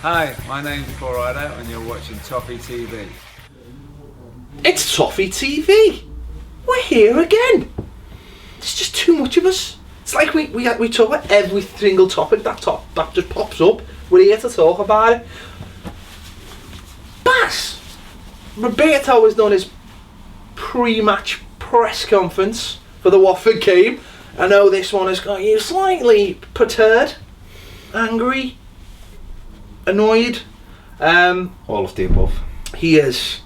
Hi, my name's Paul Rider and you're watching Toffee TV. It's Toffee TV! We're here again! There's just too much of us. It's like we talk about every single topic that just pops up. We're here to talk about it. Baz! Roberto has done his pre-match press conference for the Watford game. I know this one has got you slightly perturbed, angry, annoyed. All of the above. He has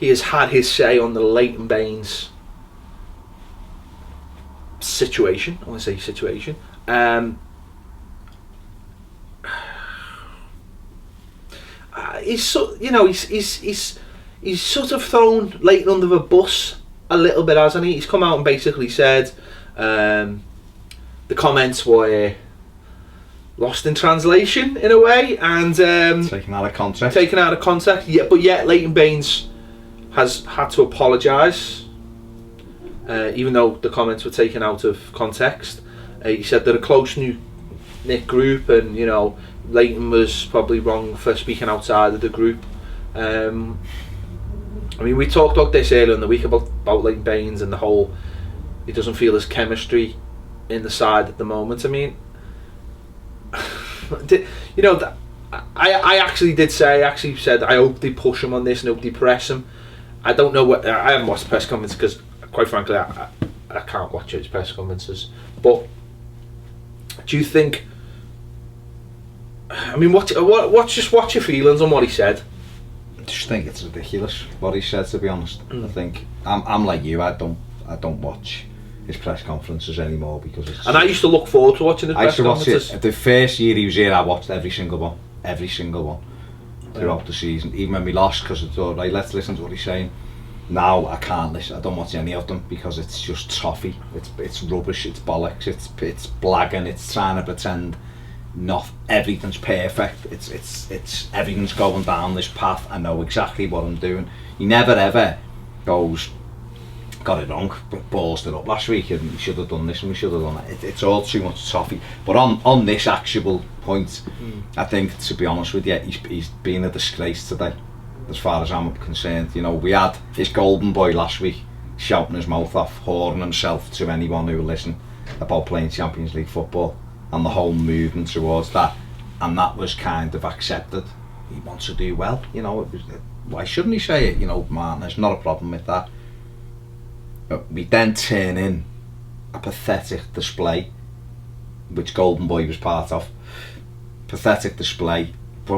had his say on the Leighton Baines situation. I want to say situation. He's sort of thrown Leighton under the bus a little bit, hasn't he? He's come out and basically said the comments were lost in translation in a way, and taken out of context. Yeah, but yet Leighton Baines has had to apologise, even though the comments were taken out of context. He said they're a close knit group, and you know Leighton was probably wrong for speaking outside of the group. I mean, we talked about this earlier in the week about Leighton Baines and the whole. He doesn't feel his chemistry in the side at the moment. I mean, you know, I actually said I hope they push him on this and hope they press him. I don't know what I haven't watched the press conference because, quite frankly, I can't watch his press conferences. But do you think? I mean, what's your feelings on what he said? I just think it's ridiculous what he said. To be honest, I think I'm like you. I don't watch his press conferences anymore because it's. And I used to look forward to watching his press conferences. I used to watch it. The first year he was here, I watched every single one throughout the season, even when we lost, because I thought, right, let's listen to what he's saying. Now I can't listen. I don't watch any of them because it's just toffee. It's rubbish. It's bollocks. It's blagging. It's trying to pretend not everything's perfect. It's everything's going down this path. I know exactly what I'm doing. He never ever goes, got it wrong, but ballsed it up last week and we should have done this and we should have done that. It's all too much toffee. But on this actual point, I think, to be honest with you, he's been a disgrace today, as far as I'm concerned. You know, we had this golden boy last week shouting his mouth off, whoring himself to anyone who will listen about playing Champions League football and the whole movement towards that, and that was kind of accepted. He wants to do well, you know. Why shouldn't he say it? You know, man, there's not a problem with that. We then turn in a pathetic display, which Golden Boy was part of. Pathetic display.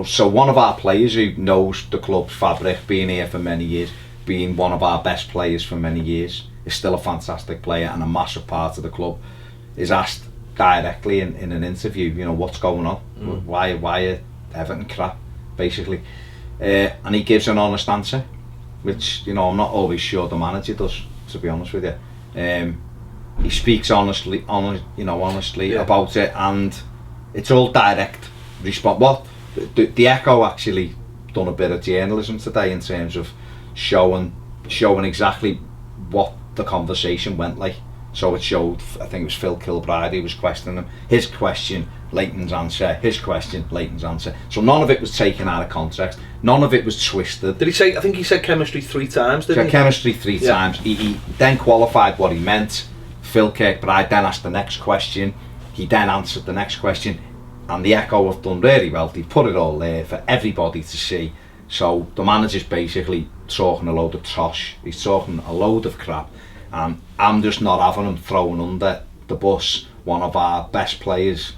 So one of our players who knows the club's fabric, being here for many years, being one of our best players for many years, is still a fantastic player and a massive part of the club, is asked directly in an interview, you know, what's going on? Why are Everton crap, basically? And he gives an honest answer, which, you know, I'm not always sure the manager does, to be honest with you. He speaks honestly about it, and it's all direct response. Well, the Echo actually done a bit of journalism today in terms of showing exactly what the conversation went like. So it showed, I think it was Phil Kilbride who was questioning him. His question, Leighton's answer. His question, Leighton's answer. So none of it was taken out of context. None of it was twisted. Did he say? I think he said chemistry 3 times. Didn't he? Chemistry 3 times. He then qualified what he meant. Phil Kirkbride then asked the next question. He then answered the next question, and the Echo have done really well. They put it all there for everybody to see. So the manager's basically talking a load of tosh. He's talking a load of crap. And I'm just not having him thrown under the bus one of our best players,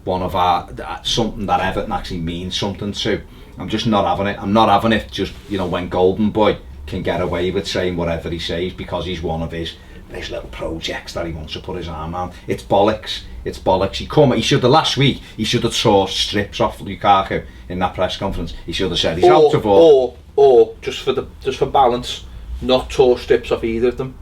one of our something that Everton actually means something to. I'm just not having it. I'm not having it just, you know, when Golden Boy can get away with saying whatever he says because he's one of his little projects that he wants to put his arm on. It's bollocks. It's bollocks. He should have last week. He should have tore strips off Lukaku in that press conference. He should have said he's out of all. Or just for balance, not tore strips off either of them.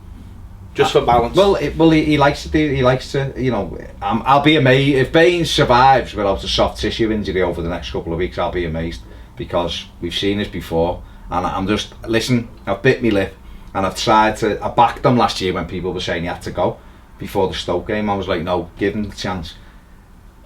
Just for balance. Well, he likes to do. He likes to, you know. I'll be amazed if Baines survives without a soft tissue injury over the next couple of weeks. I'll be amazed because we've seen this before, and I'm just listen. I've bit my lip, and I backed him last year when people were saying he had to go before the Stoke game. I was like, no, give him the chance.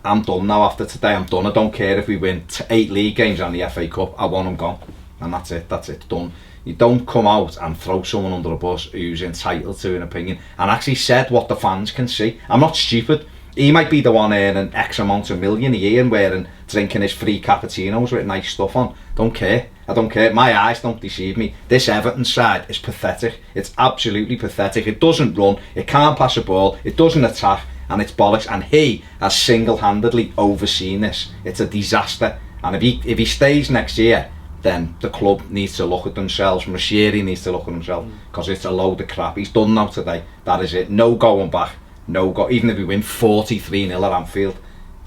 I'm done now after today. I'm done. I don't care if we win 8 league games and the FA Cup. I want him gone. And that's it, done. You don't come out and throw someone under a bus who's entitled to an opinion and actually said what the fans can see. I'm not stupid. He might be the one earning X amount of million a year and drinking his free cappuccinos with nice stuff on. Don't care. I don't care. My eyes don't deceive me. This Everton side is pathetic. It's absolutely pathetic. It doesn't run. It can't pass a ball. It doesn't attack. And it's bollocks. And he has single-handedly overseen this. It's a disaster. And if he stays next year, then the club needs to look at themselves. Managerial needs to look at himself because it's a load of crap. He's done now today. That is it. No going back. No go. Even if we win 43-0 at Anfield,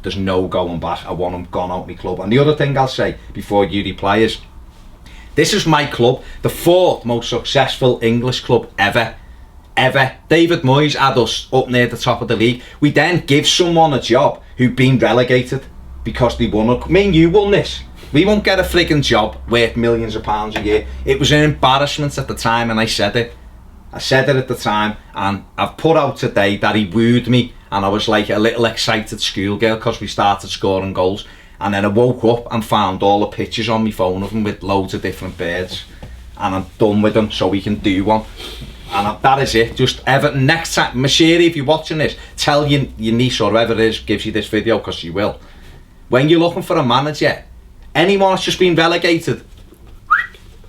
there's no going back. I want him gone out my club. And the other thing I'll say before you reply is, this is my club, the 4th most successful English club ever. David Moyes had us up near the top of the league. We then give someone a job who'd been relegated because they won. Me and you won this. We won't get a frigging job worth millions of pounds a year. It was an embarrassment at the time, and I said it. I said it at the time, and I've put out today that he wooed me, and I was like a little excited schoolgirl because we started scoring goals. And then I woke up and found all the pictures on my phone of him with loads of different birds, and I'm done with him so we can do one. And that is it. Just Everton next time. Mashiri, if you're watching this, tell your niece or whoever it is gives you this video, because she will. When you're looking for a manager, anyone that's just been relegated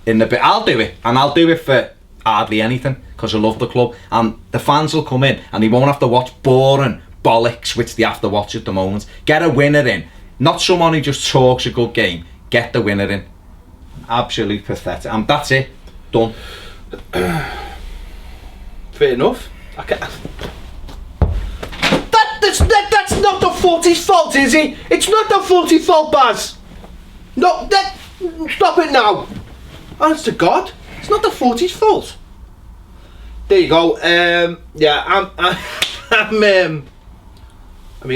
in the bit, I'll do it, and I'll do it for hardly anything because I love the club, and the fans will come in and they won't have to watch boring bollocks which they have to watch at the moment. Get a winner in, not someone who just talks a good game. Get the winner in. Absolutely pathetic. And that's it. Done. Fair enough. That's not the footy's fault, is it? It's not the footy's fault, Baz. No, stop it now. Honest to God, it's not the footy's fault. There you go. Yeah, I mean,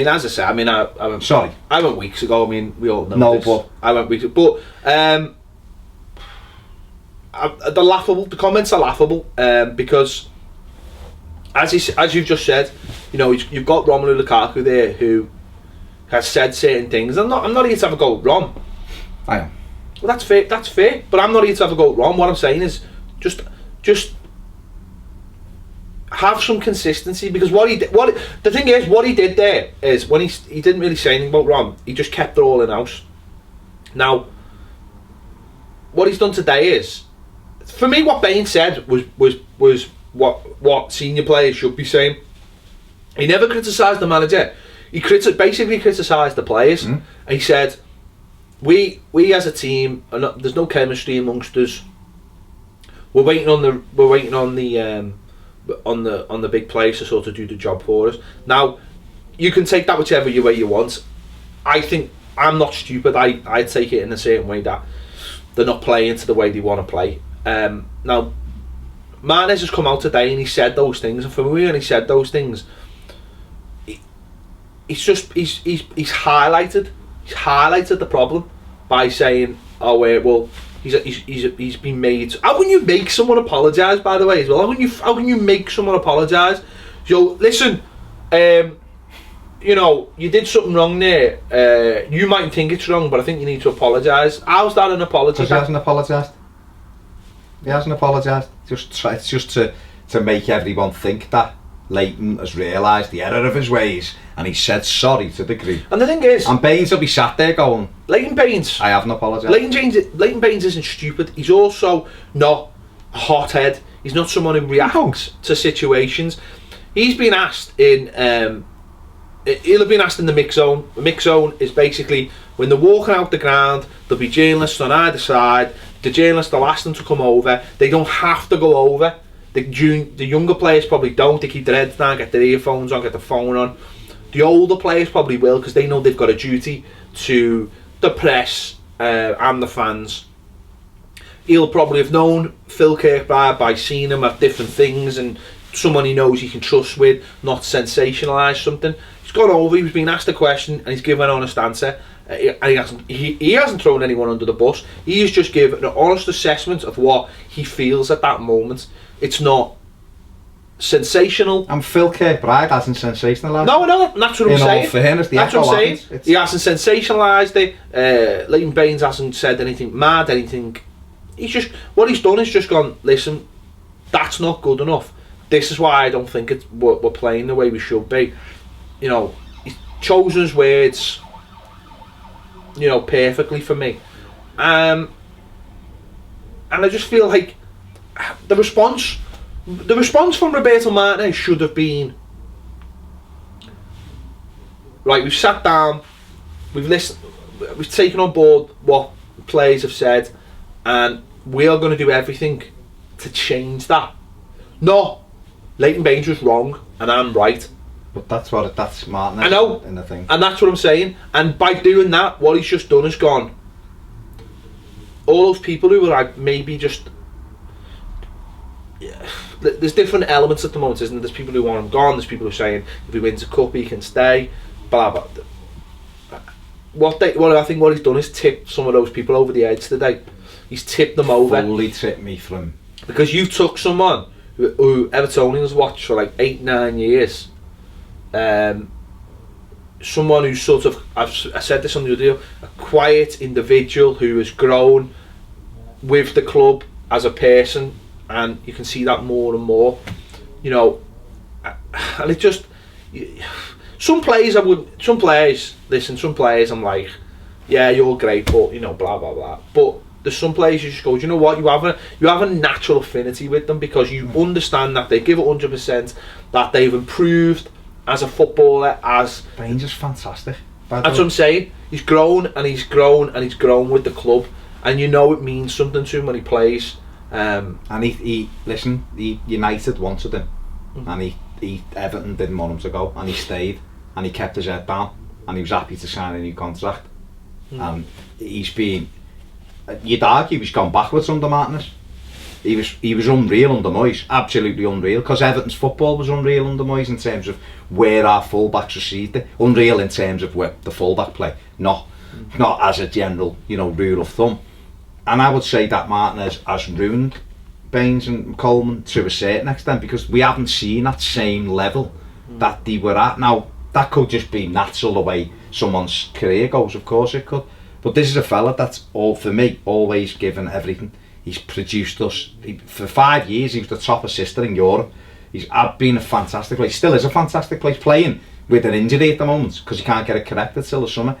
as I say, I mean, I went. Sorry, I went weeks ago. I mean, we all know. No, this. but I went weeks ago. But they're laughable. The comments are laughable because, as you've just said, you know, you've got Romelu Lukaku there who has said certain things. I'm not here to have a go at Rom. I am. Well, that's fair. That's fair. But I'm not here to have a go at Rom. What I'm saying is just have some consistency, because the thing is, what he did there is when he didn't really say anything about Rom. He just kept it all in house. Now, what he's done today is, for me, what Baines said was what senior players should be saying. He never criticised the manager. He basically criticised the players. And he said, we as a team, there's no chemistry amongst us. We're waiting on the big players to sort of do the job for us. Now, you can take that whichever way you want. I think I'm not stupid. I take it in a certain way that they're not playing to the way they want to play. Now, Martinez has come out today and he said those things, and for me, when he said those things, he's highlighted the problem by saying, oh well, he's been made. How can you make someone apologise, by the way, as well? How can you make someone apologise? So listen, you know, you did something wrong there. You might think it's wrong, but I think you need to apologise. How's that an apology? Because he hasn't apologised. He hasn't apologised. It's just to make everyone think that Leighton has realised the error of his ways, and he said sorry to the group. And the thing is, and Baines will be sat there going, Leighton Baines, I haven't apologised. Leighton Baines isn't stupid. He's also not a hothead. He's not someone who reacts to situations. He's been asked he'll have been asked in the mix zone. The mix zone is basically when they're walking out the ground, there'll be journalists on either side. The journalists will ask them to come over. They don't have to go over. The younger players probably don't. They keep their heads down, get their earphones on, get the phone on. The older players probably will, because they know they've got a duty to the press and the fans. He'll probably have known Phil Kirkbride by seeing him at different things, and someone he knows he can trust with, not sensationalise something. He's gone over, he was being asked a question, and he's given an honest answer. And he hasn't thrown anyone under the bus. He's just given an honest assessment of what he feels at that moment. It's not sensational. And Phil Kirkbride hasn't sensationalised. No, that's what I'm saying. In all fairness, that's what I'm saying. He hasn't sensationalised it. Leighton Baines hasn't said anything mad, anything. What he's done is just gone, listen, that's not good enough. This is why I don't think we're playing the way we should be. You know, he's chosen his words, you know, perfectly for me. And I just feel like the response from Roberto Martinez should have been, right, we've sat down, we've listened, we've taken on board what players have said, and we are going to do everything to change that. No, Leighton Baines was wrong and I'm right. But that's Martinez. I know, in the thing. And that's what I'm saying. And by doing that, what he's just done is gone, all those people who were like maybe just, yeah, there's different elements at the moment, isn't there? There's people who want him gone, there's people who are saying if he wins a cup he can stay, blah blah. What I think what he's done is tip some of those people over the edge today. He's tipped them over. Fully tipped me from, because you took someone who Evertonians watched for like 8-9 years, someone who's sort of, I said this on the video, a quiet individual who has grown with the club as a person, and you can see that more and more, you know. And it just, some players I'm like, yeah, you're great, but you know, blah blah blah. But there's some players you just go, you know what, you have a natural affinity with them because you understand that they give it 100%, that they've improved as a footballer, as Baines is fantastic. That's what I'm saying. He's grown and he's grown and he's grown with the club, and you know it means something to him when he plays. And he United wanted him, and he Everton didn't want him to go, and he stayed, and he kept his head down, and he was happy to sign a new contract. And he's been, you'd argue he's gone backwards under Martinez. He was unreal under Moyes, absolutely unreal, because Everton's football was unreal under Moyes in terms of where our fullbacks received it, unreal in terms of where the fullback play, not as a general, you know, rule of thumb. And I would say that Martinez has ruined Baines and Coleman to a certain extent, because we haven't seen that same level that they were at. Now, that could just be natural the way someone's career goes, of course it could, but this is a fella that's, all for me, always given everything. He's produced us, for 5 years he was the top assister in Europe. He's been a fantastic player, still is a fantastic player, playing with an injury at the moment because he can't get it corrected till the summer.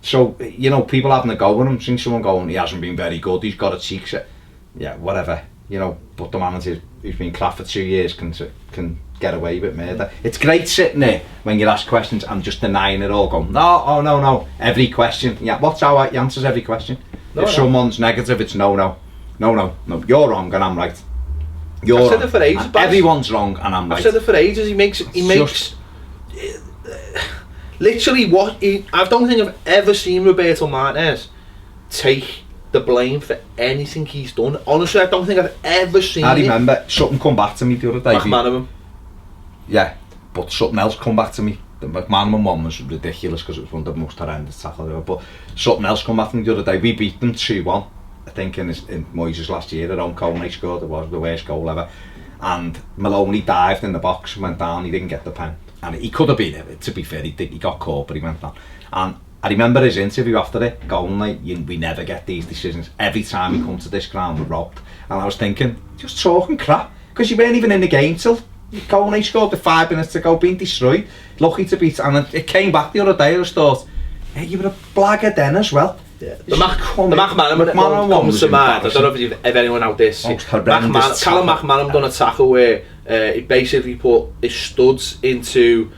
So, you know, people having a go with him, seeing someone going, he hasn't been very good, he's got a cheek, yeah, whatever, you know. But the manager who's been crap for 2 years can get away with murder. It's great sitting there when you ask questions and just denying it all, going, no, every question, yeah, what's how he answers every question. If someone's negative, it's no, you're wrong and I'm right. I've said it for ages, everyone's wrong and I'm right. I've said it for ages. He makes literally what I don't think I've ever seen Roberto Martinez take the blame for anything he's done. Honestly, I don't think I've ever seen I remember something come back to me the other day. McManaman. Yeah, but something else come back to me. The McManaman one was ridiculous because it was one of the most horrendous tackles ever, but something else come back to me the other day. We beat them 2-1, I think, in Moyes' last year. Their own goal, and they scored. It was the worst goal ever, and Maloney dived in the box and went down. He didn't get the pen, and he could have been it. To be fair, he got caught, but he went down. And I remember his interview after it, going like, we never get these decisions. Every time we come to this ground, we're robbed. And I was thinking, just talking crap, because you weren't even in the game till Coney scored with 5 minutes to go, being destroyed, lucky to beat. And it came back the other day. I just thought, hey, you were a blagger then as well. Yeah. The McManaman comes to mind. I don't know if anyone out there seen Callum McManaman done a tackle where he basically put his studs into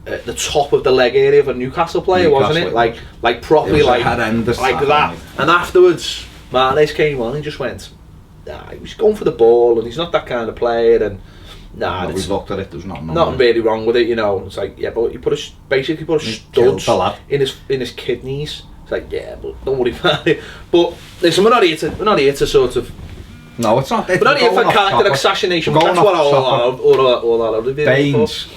the top of the leg area of a Newcastle player, wasn't it? Like properly, like that. And afterwards, Martinez came on and just went, nah, he was going for the ball and he's not that kind of player, and nah, we looked at it, there's nothing really wrong with it, you know. It's like, yeah, but he basically put a stud in his kidneys. It's like, yeah, but don't worry about it. But listen, we're not here to sort of. No, it's not. We're not here for character assassination. That's what all our other Baines.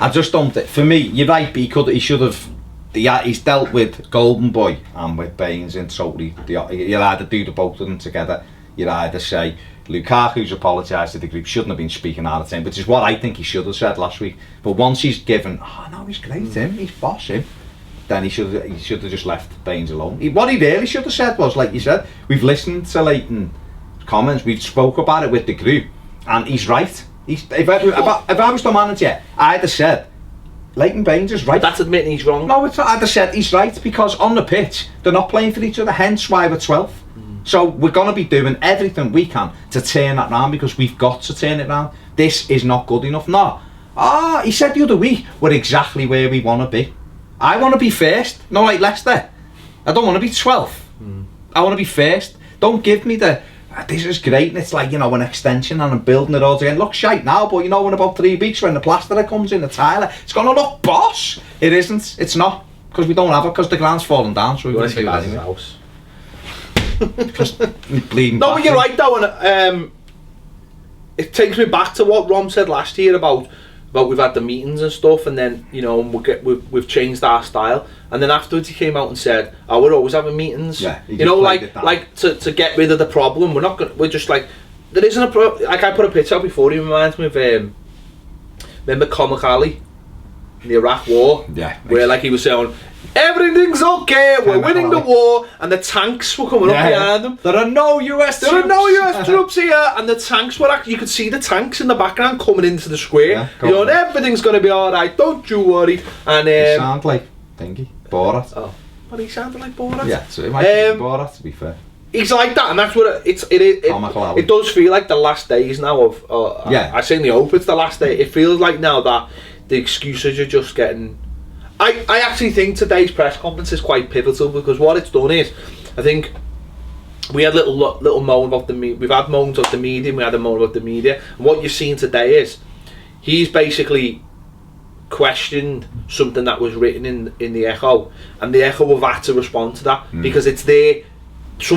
I just don't. For me, you're right. He should have. He's dealt with Golden Boy and with Baines in totally. You'll either do the both of them together. You'd either say Lukaku's apologised to the group, shouldn't have been speaking out of turn, which is what I think he should have said last week. But once he's given, oh no, he's great, him, he's boss, him, then he should have just left Baines alone. What he really should have said was, like you said, we've listened to Leighton's comments, we've spoke about it with the group, and he's right. If I was the manager, I'd have said, Leighton Baines is right. That's admitting he's wrong. No, it's not. I'd have said he's right, because on the pitch, they're not playing for each other, hence why we're 12th. So we're going to be doing everything we can to turn that round, because we've got to turn it round. This is not good enough. No. He said the other week, we're exactly where we want to be. I want to be first, not like Leicester. I don't want to be 12th. I want to be first. Don't give me the, this is great, and it's like, you know, an extension and I'm building it all again. Look shite now, but you know, in about 3 weeks when the plasterer comes in, the tiler, it's going to look boss. It isn't. It's not, because we don't have it, because the ground's falling down, so we're going to do that anyway. House. No, but you're right though, and it takes me back to what Rom said last year about we've had the meetings and stuff, and then, you know, we've changed our style, and then afterwards he came out and said, "Oh, we're always having meetings." Yeah, you know, like to get rid of the problem. We're just like, there isn't a like I put a picture out before. He reminds me of remember Comic Alley in the Iraq War, where like he was saying, everything's okay, we're winning the war, and the tanks were coming up behind them. There are no US troops here, and the tanks were actually, you could see the tanks in the background coming into the square. You know, and everything's going to be alright, don't you worry. And he sounded like Thingy, Borat. Oh, but he sounded like Borat. Yeah, so it might be Borat, to be fair. He's like that, and that's what it does feel like the last days now of. I certainly hope it's the last day. It feels like now that the excuses are just getting. I actually think today's press conference is quite pivotal, because what it's done is, I think we had little moan about the media. We've had moans of the media, and we had a moan about the media. And what you've seen today is he's basically questioned something that was written in the Echo, and the Echo have had to respond to that because it's their. He's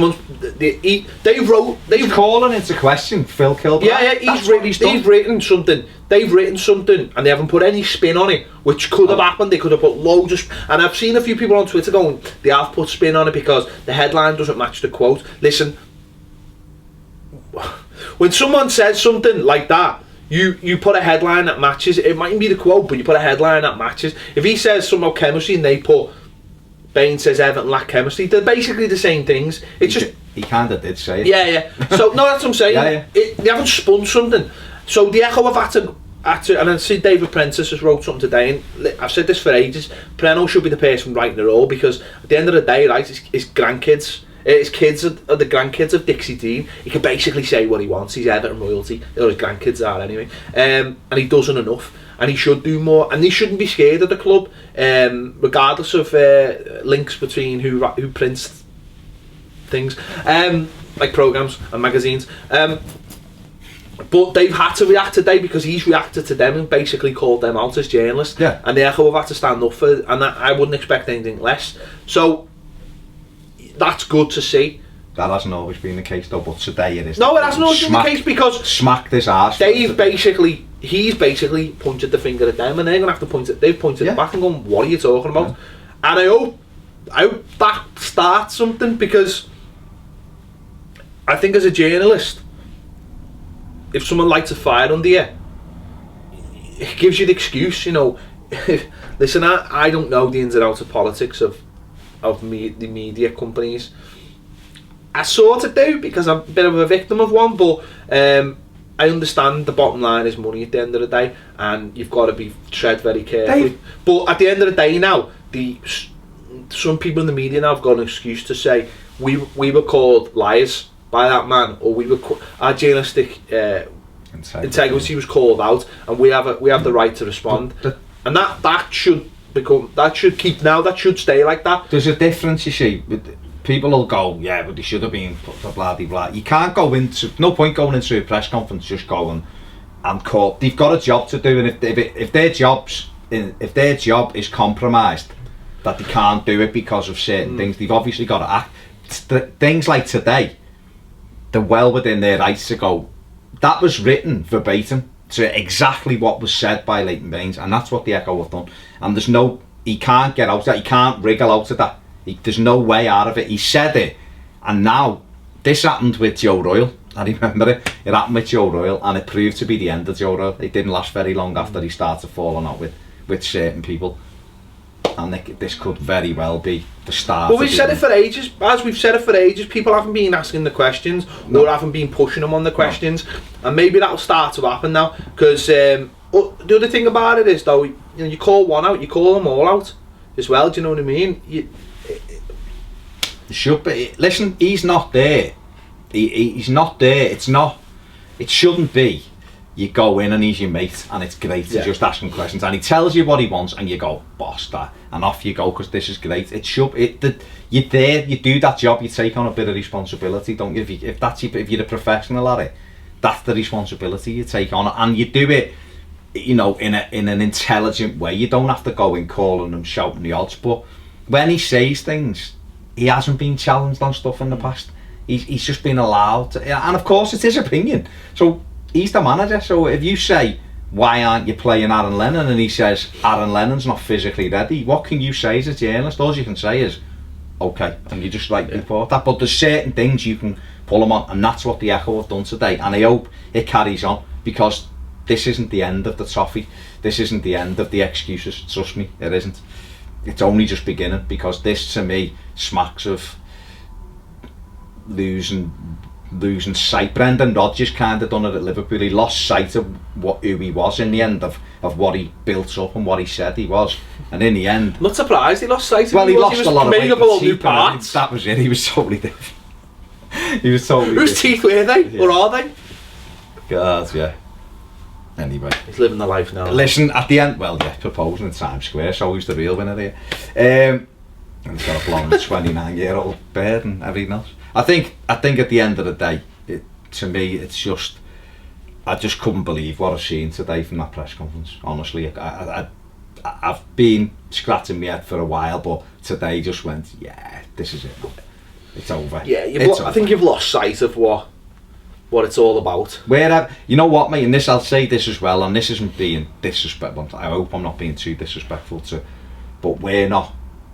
calling into question Phil Kilbride. He's written something. They've written something, and they haven't put any spin on it, which could have happened. They could have put loads of. And I've seen a few people on Twitter going, they have put spin on it because the headline doesn't match the quote. Listen, when someone says something like that, you put a headline that matches. It mightn't be the quote, but you put a headline that matches. If he says something about chemistry and they put, Baines says Everton lack chemistry, they're basically the same things. It's just he kind of did say it. Yeah. So no, that's what I'm saying. They haven't spun something. So the Echo have had to, and I see David Prentice has wrote something today, and I've said this for ages. Preno should be the person writing it all, because at the end of the day, right, his grandkids, his kids are the grandkids of Dixie Dean. He can basically say what he wants. He's Everton royalty, or his grandkids are anyway, and he doesn't enough. And he should do more, and he shouldn't be scared of the club, regardless of links between who prints things, like programmes and magazines. But they've had to react today because he's reacted to them and basically called them out as journalists. Yeah. And the Echo have had to stand up for it, and I wouldn't expect anything less. So that's good to see. That hasn't always been the case though, but today it is. No, it hasn't always been the case, because smack this arse. He's basically pointed the finger at them, and they're gonna have to point it. They've pointed it back and gone, "What are you talking about?" And I hope that starts something, because I think as a journalist, if someone lights a fire under you, it gives you the excuse, you know. Listen, I don't know the ins and outs of politics of the media companies. I sort of do, because I'm a bit of a victim of one, but I understand the bottom line is money at the end of the day, and you've got to tread very carefully. But at the end of the day now, some people in the media now have got an excuse to say we were called liars by that man, or our journalistic integrity was called out, and we have the right to respond. And that should stay like that. There's a difference, you see. People will go, yeah, but they should have been blah blah blah. You can't go into, no point going into a press conference just going and call. They've got a job to do, and if their job is compromised, that they can't do it because of certain things, they've obviously got to act. Things like today, they're well within their rights to go. That was written verbatim to exactly what was said by Leighton Baines, and that's what the Echo have done. And he can't get out of that. He can't wriggle out of that. There's no way out of it. He said it, and now this happened with Joe Royle. I remember it. It happened with Joe Royle, and it proved to be the end of Joe Royle. It didn't last very long after he started falling out with certain people. And this could very well be the start. Well, we've said it for ages, as we've said it for ages. People haven't been asking the questions, or haven't been pushing them on the questions, and maybe that'll start to happen now. Because the other thing about it is, though, you call one out, you call them all out as well. Do you know what I mean? It should be. Listen, he's not there. He's not there. It shouldn't be. You go in and he's your mate, and it's great to just ask him questions, and he tells you what he wants, and you go, boss that, and off you go, because this is great. You're there, you do that job, you take on a bit of responsibility, don't you? If you're a professional at it, that's the responsibility you take on, and you do it, in an intelligent way. You don't have to go in calling them, shouting the odds, but when he says things, he hasn't been challenged on stuff in the past. He's just been allowed to, and of course it's his opinion, so he's the manager. So if you say, why aren't you playing Aaron Lennon, and he says Aaron Lennon's not physically ready, what can you say as a journalist? All you can say is okay, and you just report that. But there's certain things you can pull them on, and that's what the Echo have done today, and I hope it carries on, because this isn't the end of the Toffee, this isn't the end of the excuses, trust me, it isn't. It's only just beginning, because this to me smacks of losing sight. Brendan Rodgers kind of done it at Liverpool. He lost sight of who he was in the end, of what he built up and what he said he was, and in the end, not surprised he lost sight of well, he lost a lot of weight. New parts. That was it. He was totally different. He was totally whose teeth were they, or are they? God, yeah. Anyway, he's living the life now. Listen, at the end, well, yeah, proposing in Times Square, so who's the real winner here? And he's got a blonde 29-year-old beard and everything else. I think at the end of the day, to me, it's just, I just couldn't believe what I've seen today from that press conference. Honestly, I've been scratching my head for a while, but today just went, yeah, this is it. It's over. Yeah, I think you've lost sight of what it's all about. You know what, mate, and this, I'll say this as well, and this isn't being disrespectful. I hope I'm not being too disrespectful but we're not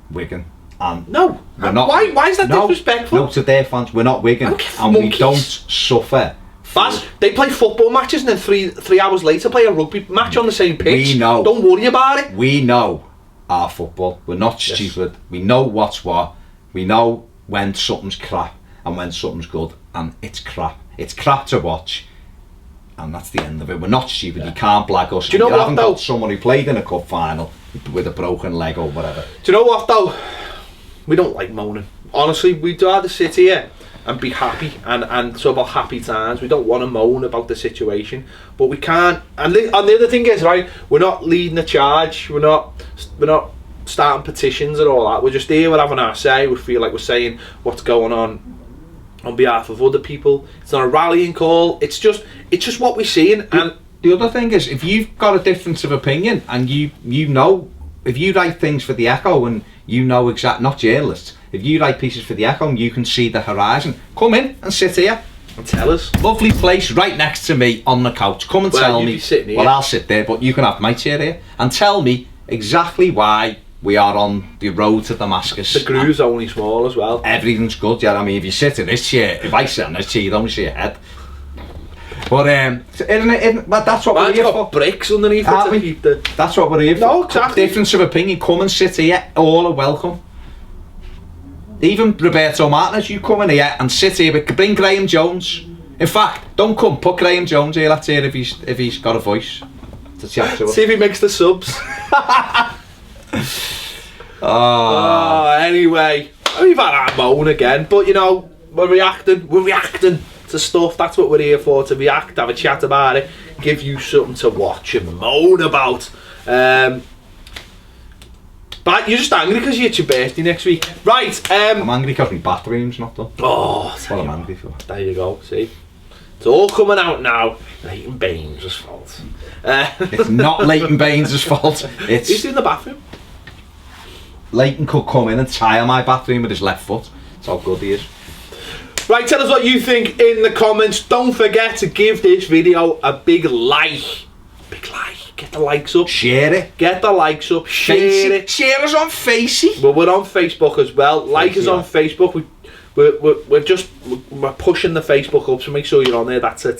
Wigan. And no, we're not. Why is that disrespectful? No, to their fans, we're not Wigan, and we don't suffer. Baz, they play football matches and then three hours later play a rugby match on the same pitch. We know. Don't worry about it. We know our football. We're not stupid. We know what's what. We know when something's crap and when something's good, and it's crap. It's crap to watch, and that's the end of it. We're not stupid. Yeah. You can't blag us. Do you know what, haven't got someone who played in a cup final with a broken leg or whatever. Do you know what, though? We don't like moaning. Honestly, we'd rather sit here and be happy and talk about happy times. We don't want to moan about the situation, but we can't. And the other thing is, right, we're not leading the charge. We're not starting petitions and all that. We're just here. We're having our say. We feel like we're saying what's going on behalf of other people. It's not a rallying call. It's just what we're seeing. And the other thing is, if you've got a difference of opinion and you know, if you write things for the Echo and you know not journalists, if you write pieces for the Echo and you can see the horizon, come in and sit here and tell us. Lovely place right next to me on the couch. Come and tell me. Well, I'll sit there, but you can have my chair here and tell me exactly why we are on the road to Damascus. The groove's only small as well. Everything's good, yeah. I mean, if you sit in this chair, if I sit in this chair, you don't see your head. But but that's what we're here for. Bricks underneath it to keep the. That's what we're here for. No, exactly. Difference of opinion. Come and sit here. All are welcome. Even Roberto Martinez, you come in here and sit here. Bring Graham Jones. In fact, don't come. Put Graham Jones here. Let's hear if he's got a voice to chat to us. See if he makes the subs. Anyway, we've had our moan again, but you know, we're reacting to stuff. That's what we're here for, to react, have a chat about it, give you something to watch and moan about. But you're just angry because it's your birthday next week, right? I'm angry because my bathroom's not done. Oh, that's what I'm angry for. There you go, see, it's all coming out now. Leighton Baines' fault. It's not Leighton Baines' fault. He's in the bathroom. Leighton could come in and tire my bathroom with his left foot. That's how good he is. Right, tell us what you think in the comments. Don't forget to give this video a big like. Big like. Get the likes up. Share it. Get the likes up. Share it. Share us on Facey. Well, we're on Facebook as well. Like us on Facebook. we're pushing the Facebook up, so make sure you're on there. That's at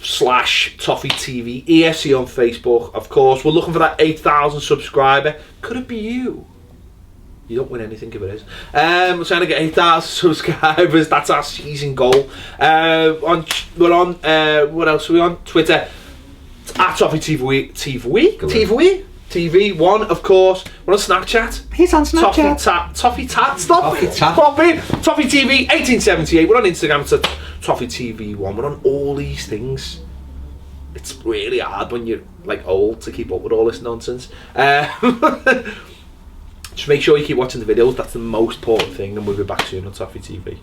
/Toffee TV ESC on Facebook. Of course, we're looking for that 8,000 subscriber. Could it be you? You don't win anything if it is. We're trying to get 8,000 subscribers. That's our season goal. We're on. What else are we on? Twitter. It's at Toffee TV. TV1, of course. We're on Snapchat. He's on Snapchat. Toffee Tat. Stop Toffee it. Tat. Toffee TV 1878. We're on Instagram. It's Toffee TV1. We're on all these things. It's really hard when you're like old to keep up with all this nonsense. Just make sure you keep watching the videos. That's the most important thing, and we'll be back soon on Toffee TV.